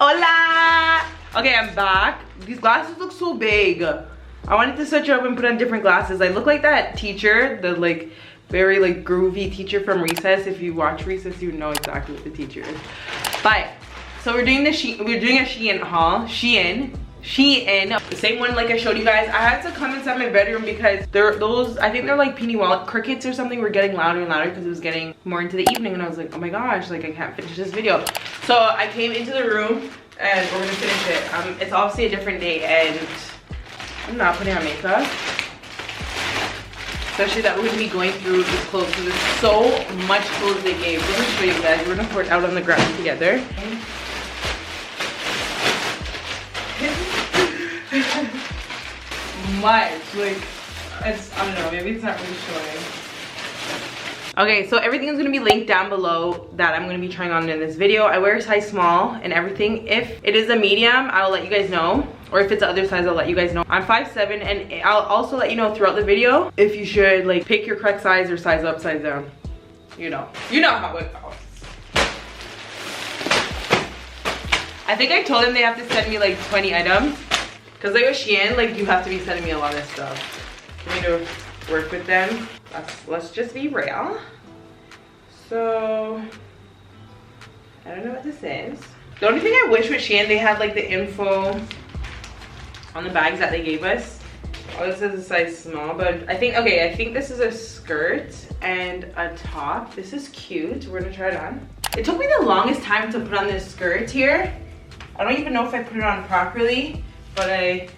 Hola! Okay, I'm back. These glasses look so big. I wanted to switch up and put on different glasses. I look like that teacher, the like very like groovy teacher from Recess. If you watch Recess, you know exactly what the teacher is. But so we're doing a SHEIN haul. SHEIN, the same one like I showed you guys. I had to come inside my bedroom because those, I think they're like penny wallet crickets or something, were getting louder and louder because it was getting more into the evening, and I was like, oh my gosh, like I can't finish this video. So I came into the room and we're gonna finish it. It's obviously a different day and I'm not putting on makeup, especially that we're gonna be going through this clothes because there's so much clothes they gave. Let me show you guys. We're gonna pour it out on the ground together. Much, like, it's, I don't know, maybe it's not really showing. Okay, so everything is gonna be linked down below that I'm gonna be trying on in this video. I wear a size small and everything. If it is a medium, I'll let you guys know. Or if it's the other size, I'll let you guys know. I'm 5'7", and I'll also let you know throughout the video if you should like pick your correct size or size up, size down. You know how it goes. I think I told them they have to send me like 20 items. Cause like with SHEIN, like you have to be sending me a lot of stuff for me to work with them. Let's just be real. So, I don't know what this is. The only thing I wish with SHEIN, they had like the info on the bags that they gave us. Oh, this is a size small, but I think this is a skirt and a top. This is cute. We're gonna try it on. It took me the longest time to put on this skirt here. I don't even know if I put it on properly, but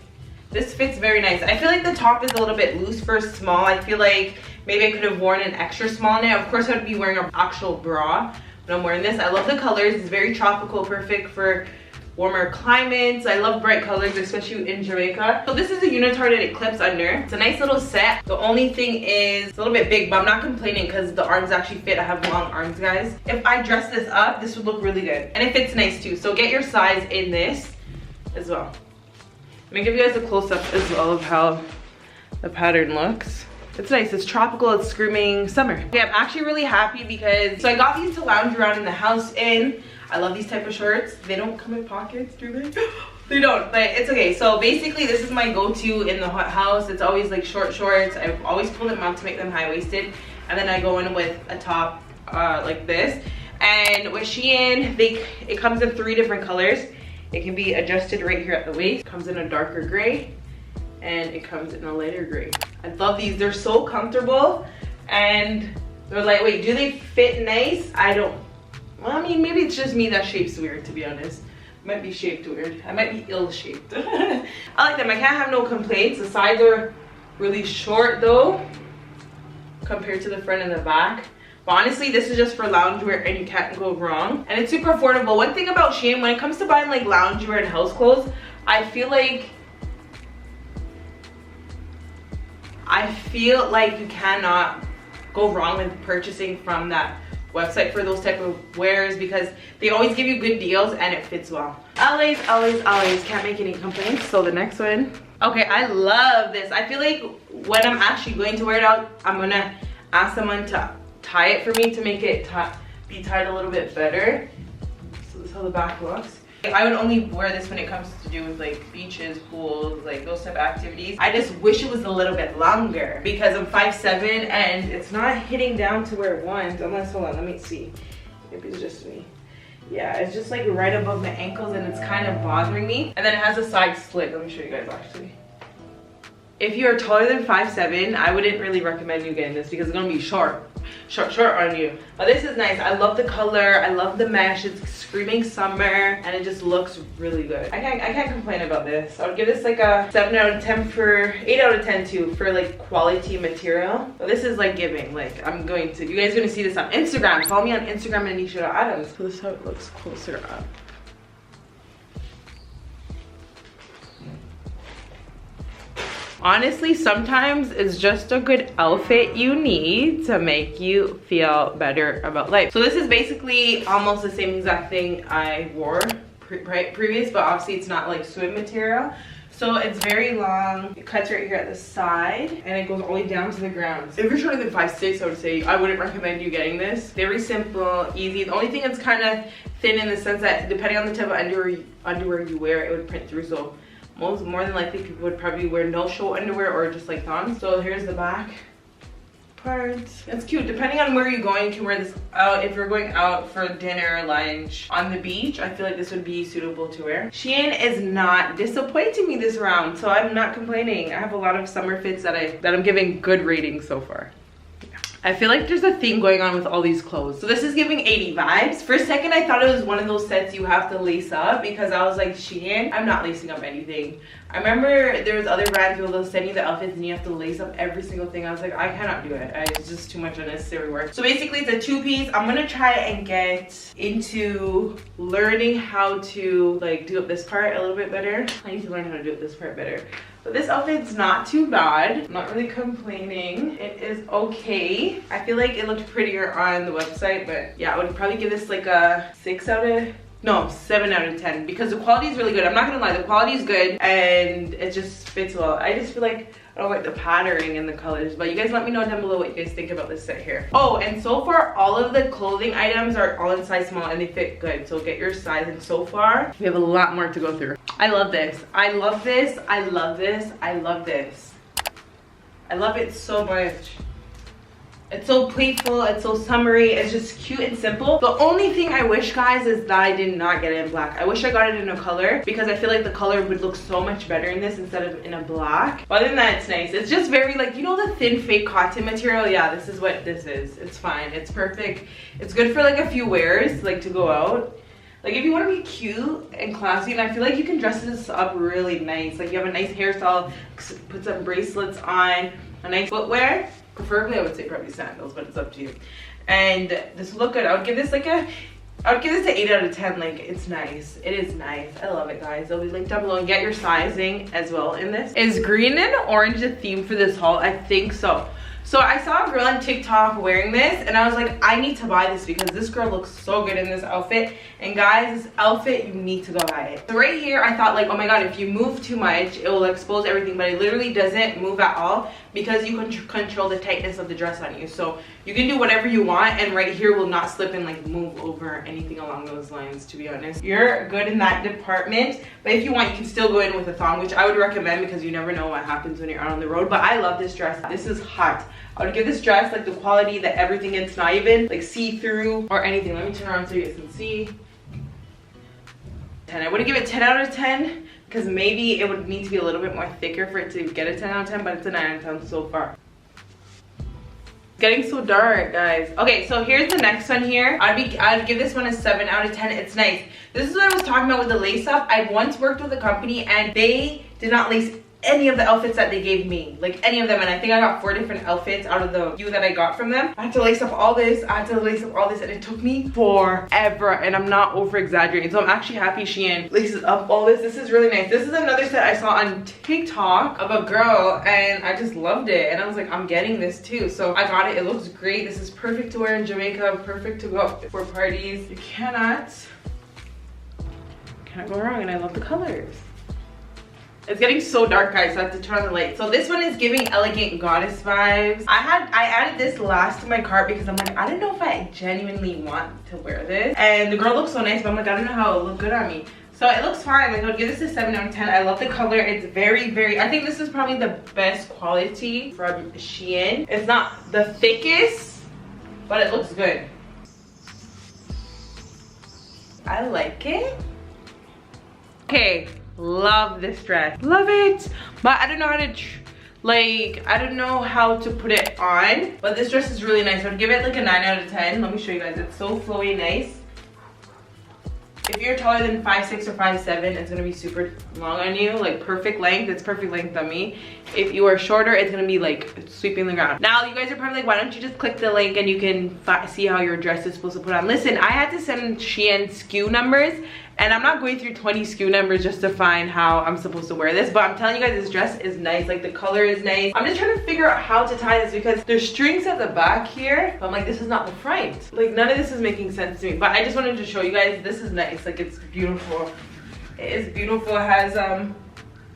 this fits very nice. I feel like the top is a little bit loose for small. I feel like maybe I could have worn an extra small in it. Of course, I'd be wearing an actual bra when I'm wearing this. I love the colors. It's very tropical, perfect for warmer climates. I love bright colors, especially in Jamaica. So this is a unitard and it clips under. It's a nice little set. The only thing is it's a little bit big, but I'm not complaining because the arms actually fit. I have long arms, guys. If I dress this up, this would look really good. And it fits nice too. So get your size in this as well. Let me give you guys a close-up as well of how the pattern looks. It's nice, it's tropical, it's screaming summer. Okay, I'm actually really happy because, so I got these to lounge around in the house in. I love these type of shorts. They don't come in pockets, do they? They don't, but it's okay. So basically this is my go-to in the house. It's always like short shorts. I've always pulled them up to make them high-waisted. And then I go in with a top like this. And with SHEIN, it comes in 3 different colors. It can be adjusted right here at the waist. It comes in a darker gray and it comes in a lighter gray. I love these. They're so comfortable and they're lightweight. Do they fit nice? Well, I mean, maybe it's just me that shape's weird, to be honest. Might be shaped weird. I might be ill-shaped. I like them. I can't have no complaints. The sides are really short though compared to the front and the back. But honestly, this is just for loungewear and you can't go wrong. And it's super affordable. One thing about SHEIN, when it comes to buying like loungewear and house clothes, I feel like you cannot go wrong with purchasing from that website for those type of wears because they always give you good deals and it fits well. Always, always, always can't make any complaints. So the next one. Okay, I love this. I feel like when I'm actually going to wear it out, I'm gonna ask someone to tie it for me to make it be tied a little bit better. So this is how the back looks. I would only wear this when it comes to do with like beaches, pools, like those type of activities. I just wish it was a little bit longer because I'm 5'7" and it's not hitting down to where it wants. Unless, hold on, let me see. Maybe it's just me. Yeah, it's just like right above my ankles and it's kind of bothering me. And then it has a side slit. Let me show you guys actually. If you're taller than 5'7", I wouldn't really recommend you getting this because it's gonna be short on you. But this is nice. I love the color. I love the mesh. It's screaming summer and it just looks really good. I can't complain about this. I would give this like a 7 out of 10 for 8 out of 10 too for like quality material. But this is like giving. Like you guys are gonna see this on Instagram. Follow me on Instagram, Annesha.Adams. So this is how it looks closer up. Honestly, sometimes it's just a good outfit you need to make you feel better about life. So this is basically almost the same exact thing I wore previous, but obviously it's not like swim material. So it's very long. It cuts right here at the side and it goes all the way down to the ground. If you're shorter than 5'6", I would say I wouldn't recommend you getting this. Very simple, easy. The only thing that's kind of thin in the sense that depending on the type of underwear you wear, it would print through. So more than likely people would probably wear no show underwear or just like thongs. So here's the back part. It's cute. Depending on where you're going, you can wear this out. If you're going out for dinner, lunch, on the beach, I feel like this would be suitable to wear. SHEIN is not disappointing me this round, so I'm not complaining. I have a lot of summer fits that I'm giving good ratings so far. I feel like there's a theme going on with all these clothes. So this is giving 80 vibes. For a second, I thought it was one of those sets you have to lace up because I was like, SHEIN, I'm not lacing up anything. I remember there was other brands where they'll send you the outfits and you have to lace up every single thing. I was like, I cannot do it. It's just too much unnecessary work. So basically it's a two-piece. I'm gonna try and get into learning how to like do up this part a little bit better. I need to learn how to do up this part better. But this outfit's not too bad. I'm not really complaining. It is okay. I feel like it looked prettier on the website, but yeah, I would probably give this like a 7 out of 10 because the quality is really good. I'm not gonna lie, the quality is good and it just fits well. I just feel like I don't like the patterning and the colors, but you guys let me know down below what you guys think about this set here. Oh, and so far all of the clothing items are all in size small and they fit good, so get your size. And so far we have a lot more to go through. I love this. I love this. I love this. I love this. I love it so much. It's so playful, it's so summery, it's just cute and simple. The only thing I wish, guys, is that I did not get it in black. I wish I got it in a color because I feel like the color would look so much better in this instead of in a black. But other than that, it's nice. It's just very like, you know, the thin fake cotton material? Yeah, this is what this is. It's fine, it's perfect. It's good for like a few wears, like to go out. Like if you want to be cute and classy, and I feel like you can dress this up really nice. Like you have a nice hairstyle, put some bracelets on, a nice footwear. Preferably I would say probably sandals, but it's up to you. And this will look good. I would give this like an 8 out of 10. Like it's nice. It is nice. I love it, guys. It'll be linked down below and get your sizing as well in this. Is green and orange the theme for this haul? I think so. So I saw a girl on TikTok wearing this and I was like, I need to buy this because this girl looks so good in this outfit. And guys, this outfit, you need to go buy it. So right here, I thought like, oh my God, if you move too much, it will expose everything, but it literally doesn't move at all because you can control the tightness of the dress on you. So you can do whatever you want and right here will not slip and like move over anything along those lines, to be honest. You're good in that department, but if you want, you can still go in with a thong, which I would recommend because you never know what happens when you're out on the road. But I love this dress. This is hot. I would give this dress like the quality that everything, it's not even like see-through or anything. Let me turn around so you guys can see. 10. I wouldn't give it 10 out of 10 because maybe it would need to be a little bit more thicker for it to get a 10 out of 10, but it's a 9 out of 10 so far. It's getting so dark, guys. Okay, so here's the next one here. I'd give this one a 7 out of 10. It's nice. This is what I was talking about with the lace up. I once worked with a company and they did not lace any of the outfits that they gave me, like any of them, and I think I got 4 different outfits out of the few that I got from them. I had to lace up all this, I had to lace up all this, and it took me forever, and I'm not over exaggerating. So I'm actually happy SHEIN laces up all this. This is really nice. This is another set I saw on TikTok of a girl and I just loved it and I was like, I'm getting this too. So I got it. It looks great. This is perfect to wear in Jamaica, perfect to go out for parties. You cannot go wrong, and I love the colors. It's getting so dark, guys, so I have to turn on the light. So this one is giving elegant goddess vibes. I added this last to my cart because I'm like, I don't know if I genuinely want to wear this. And the girl looks so nice, but I'm like, I don't know how it will look good on me. So it looks fine. Like I would give this a 7 out of 10. I love the color. It's very, very, I think this is probably the best quality from SHEIN. It's not the thickest, but it looks good. I like it. Okay. Love this dress, love it, but I don't know how to I don't know how to put it on, but this dress is really nice. I would give it like a 9 out of 10. Let me show you guys. It's so flowy, nice. If you're taller than 5'6" or 5'7", it's gonna be super long on you, like perfect length. It's perfect length on me. If you are shorter, it's gonna be like sweeping the ground. Now you guys are probably like, why don't you just click the link and you can see how your dress is supposed to put on. Listen, I had to send SHEIN SKU numbers And I'm not going through 20 SKU numbers just to find how I'm supposed to wear this, but I'm telling you guys, this dress is nice. Like, the color is nice. I'm just trying to figure out how to tie this because there's strings at the back here. But I'm like, this is not the front. Like, none of this is making sense to me. But I just wanted to show you guys, this is nice. Like, it's beautiful. It is beautiful. It has,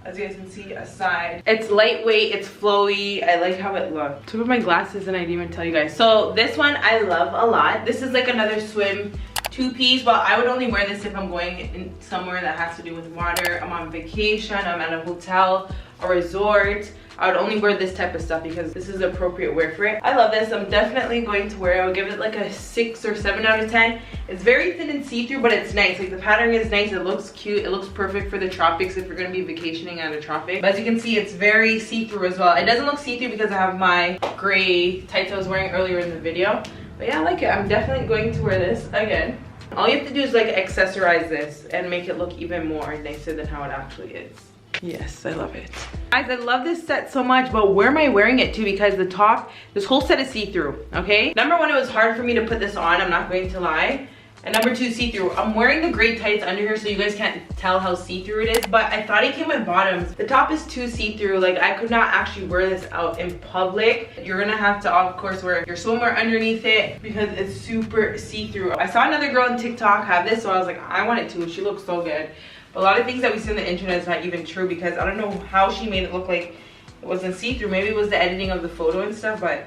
as you guys can see, a side. It's lightweight, it's flowy. I like how it looks. Took off my glasses and I didn't even tell you guys. So this one I love a lot. This is like another swim two-piece, but I would only wear this if I'm going in somewhere that has to do with water. I'm on vacation, I'm at a hotel, a resort. I would only wear this type of stuff because this is the appropriate wear for it. I love this. I'm definitely going to wear it. I would give it like a 6 or 7 out of 10. It's very thin and see-through, but it's nice. Like, the pattern is nice. It looks cute. It looks perfect for the tropics if you're going to be vacationing at a tropic. But as you can see, it's very see-through as well. It doesn't look see-through because I have my gray tights I was wearing earlier in the video. But yeah, I like it. I'm definitely going to wear this again. All you have to do is like accessorize this and make it look even more nicer than how it actually is. Yes, I love it. Guys, I love this set so much, but where am I wearing it to? Because the top, this whole set is see-through, okay? Number one, it was hard for me to put this on, I'm not going to lie. And number two, see-through. I'm wearing the gray tights under here so you guys can't tell how see-through it is, but I thought it came with bottoms. The top is too see-through. Like, I could not actually wear this out in public. You're gonna have to, of course, wear your swimwear underneath it because it's super see-through. I saw another girl on TikTok have this, so I was like, I want it too. She looks so good. But a lot of things that we see on the internet is not even true because I don't know how she made it look like it wasn't see-through. Maybe it was the editing of the photo and stuff, but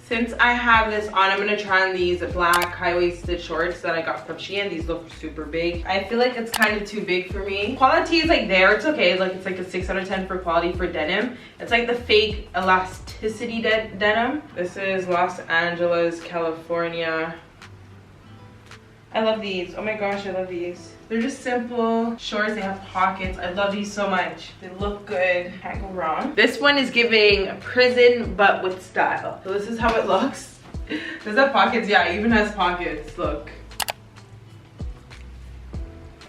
since I have this on, I'm gonna try on these black high-waisted shorts that I got from SHEIN. These look super big. I feel like it's kind of too big for me. Quality is like there, it's okay. It's like a 6 out of 10 for quality for denim. It's like the fake elasticity denim. This is Los Angeles, California. I love these. Oh my gosh, I love these. They're just simple shorts. They have pockets. I love these so much. They look good. Can't go wrong. This one is giving prison, but with style. So this is how it looks. Does that have pockets? Yeah, it even has pockets. Look.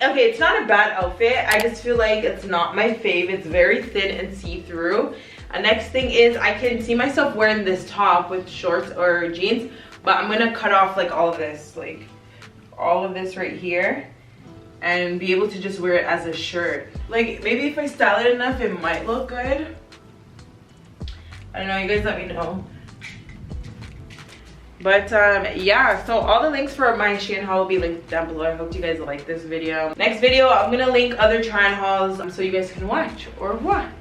Okay, it's not a bad outfit. I just feel like it's not my fave. It's very thin and see-through. Next thing is I can see myself wearing this top with shorts or jeans, but I'm gonna cut off like all of this, like all of this right here, and be able to just wear it as a shirt. Like, maybe if I style it enough, it might look good. I don't know, you guys let me know. But yeah, so all the links for my SHEIN haul will be linked down below. I hope you guys like this video. Next video, I'm gonna link other try-on hauls so you guys can watch. Au revoir.